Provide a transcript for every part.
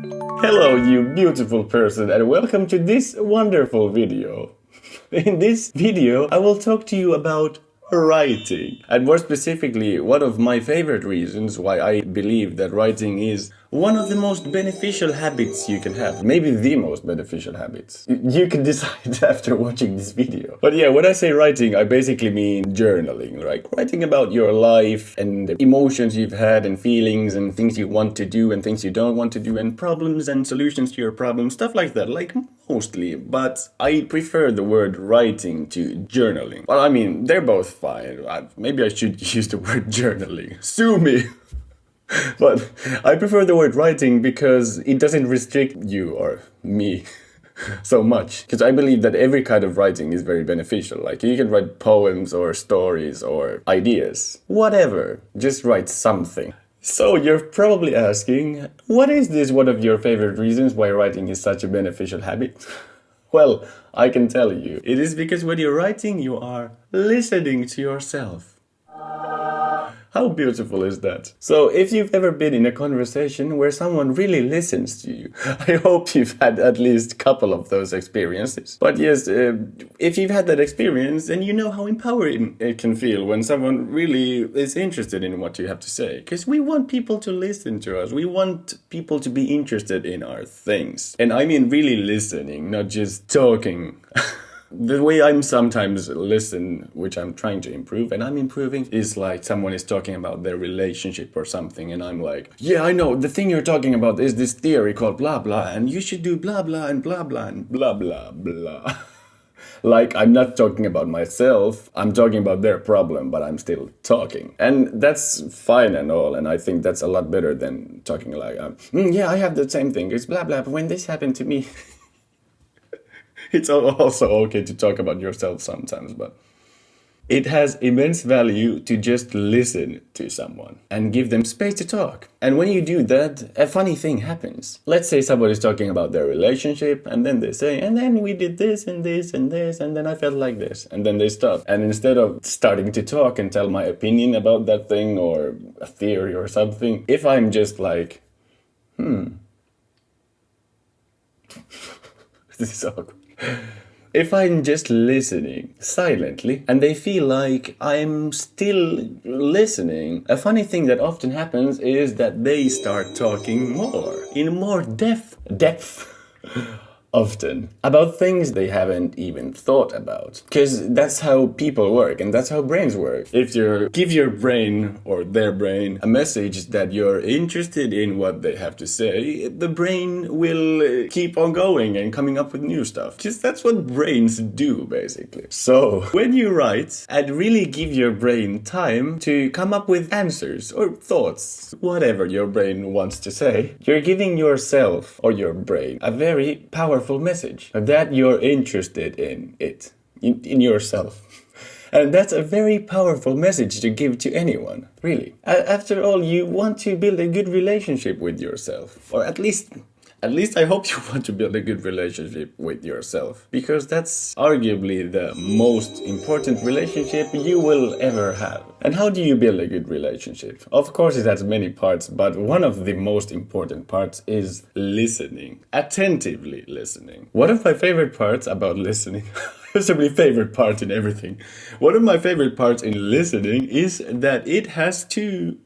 Hello, you beautiful person, and welcome to this wonderful video. In this video, I will talk to you about writing. And more specifically, one of my favorite reasons why I believe that writing is one of the most beneficial habits you can have. Maybe the most beneficial habits. You can decide after watching this video. But yeah, when I say writing, I basically mean journaling. Like writing about your life and the emotions you've had and feelings and things you want to do and things you don't want to do and problems and solutions to your problems, stuff like that. Like mostly, but I prefer the word writing to journaling. Well, I mean, they're both fine. Maybe I should use the word journaling. Sue me! But I prefer the word writing because it doesn't restrict you or me so much. Because I believe that every kind of writing is very beneficial. Like you can write poems or stories or ideas. Whatever. Just write something. So you're probably asking, what is this one of your favorite reasons why writing is such a beneficial habit? Well, I can tell you. It is because when you're writing, you are listening to yourself. How beautiful is that? So if you've ever been in a conversation where someone really listens to you, I hope you've had at least a couple of those experiences. But yes, if you've had that experience, then you know how empowering it can feel when someone really is interested in what you have to say. Because we want people to listen to us. We want people to be interested in our things. And I mean really listening, not just talking. The way I'm sometimes listen, which I'm trying to improve, and I'm improving, is like someone is talking about their relationship or something, and I'm like, yeah, I know, the thing you're talking about is this theory called blah blah, and you should do blah blah and blah blah and blah blah blah. Like, I'm not talking about myself, I'm talking about their problem, but I'm still talking. And that's fine and all, and I think that's a lot better than talking like, yeah, I have the same thing, it's blah blah, but when this happened to me... It's also okay to talk about yourself sometimes, but it has immense value to just listen to someone and give them space to talk. And when you do that, a funny thing happens. Let's say somebody's talking about their relationship, and then they say, and then we did this and this and this, and then I felt like this. And then they stop. And instead of starting to talk and tell my opinion about that thing or a theory or something, if I'm just like, this is awkward. If I'm just listening silently and they feel like I'm still listening, a funny thing that often happens is that they start talking more, in more depth, often, about things they haven't even thought about. Because that's how people work and that's how brains work. If you give your brain or their brain a message that you're interested in what they have to say, the brain will keep on going and coming up with new stuff. Because that's what brains do, basically. So when you write and really give your brain time to come up with answers or thoughts, whatever your brain wants to say, you're giving yourself or your brain a very powerful message that you're interested in it, in yourself. And that's a very powerful message to give to anyone, really. After all, you want to build a good relationship with yourself, or at least I hope you want to build a good relationship with yourself, because that's arguably the most important relationship you will ever have. And how do you build a good relationship? Of course it has many parts, but one of the most important parts is listening. Attentively listening. One of my favorite parts about listening, there's so many favorite parts in everything. One of my favorite parts in listening is that it has two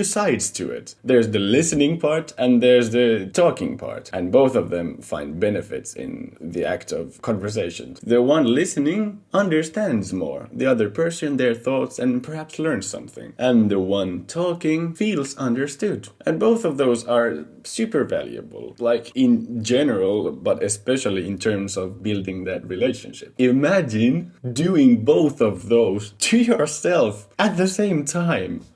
sides to it. There's the listening part and there's the talking part. And both of them find benefits in the act of conversation. The one listening understands more the other person, their thoughts, and perhaps learns something. And the one talking feels understood. And both of those are super valuable, like in general, but especially in terms of building that relationship. Imagine doing both of those to yourself at the same time.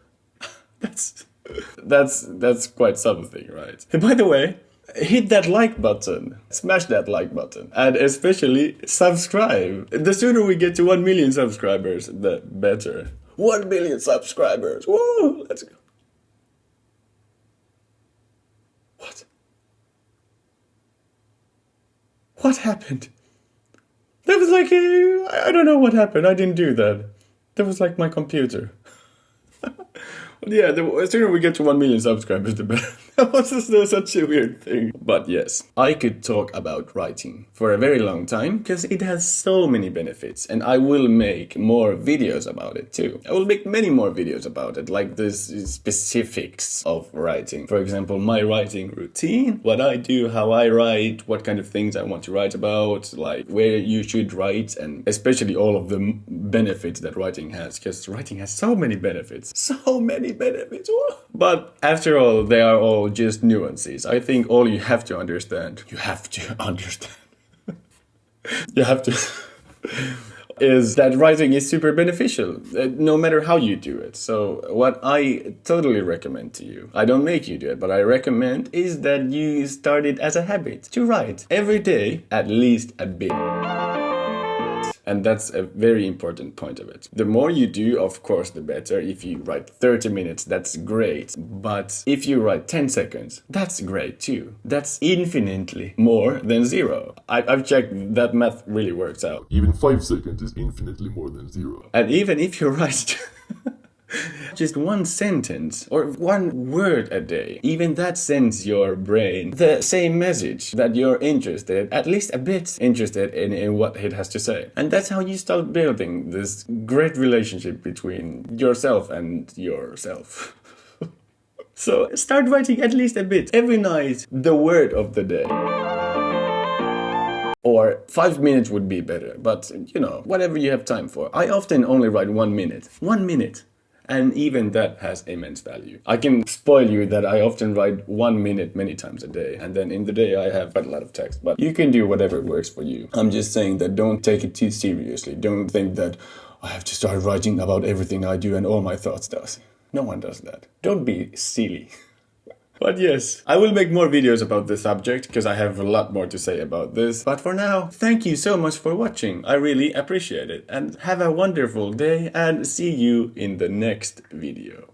That's quite something, right? And by the way, hit that like button, smash that like button, and especially subscribe. The sooner we get to 1 million subscribers, the better. 1 million subscribers, woo, let's go. What happened? That was like, I don't know what happened, I didn't do that. That was like my computer. Yeah, the sooner we get to 1 million subscribers, the better. What's such a weird thing? But yes, I could talk about writing for a very long time because it has so many benefits, and I will make more videos about it too. I will make many more videos about it, like the specifics of writing. For example, my writing routine, what I do, how I write, what kind of things I want to write about, like where you should write, and especially all of the benefits that writing has, because writing has so many benefits. So many benefits. But after all, they are all just nuances. I think all you have to understand, you have to, is that writing is super beneficial, no matter how you do it. So what I totally recommend to you, I don't make you do it, but I recommend is that you start it as a habit to write every day, at least a bit. And that's a very important point of it. The more you do, of course, the better. If you write 30 minutes, that's great. But if you write 10 seconds, that's great too. That's infinitely more than 0. I've checked that math really works out. Even 5 seconds is infinitely more than 0. And even if you write just one sentence or one word a day, even that sends your brain the same message that you're interested, at least a bit interested in what it has to say. And that's how you start building this great relationship between yourself and yourself. So start writing at least a bit every night, the word of the day. Or 5 minutes would be better, but you know, whatever you have time for. I often only write 1 minute. 1 minute. And even that has immense value. I can spoil you that I often write 1 minute many times a day. And then in the day I have quite a lot of text. But you can do whatever works for you. I'm just saying that don't take it too seriously. Don't think that I have to start writing about everything I do and all my thoughts does. No one does that. Don't be silly. But yes, I will make more videos about this subject because I have a lot more to say about this. But for now, thank you so much for watching. I really appreciate it. And have a wonderful day and see you in the next video.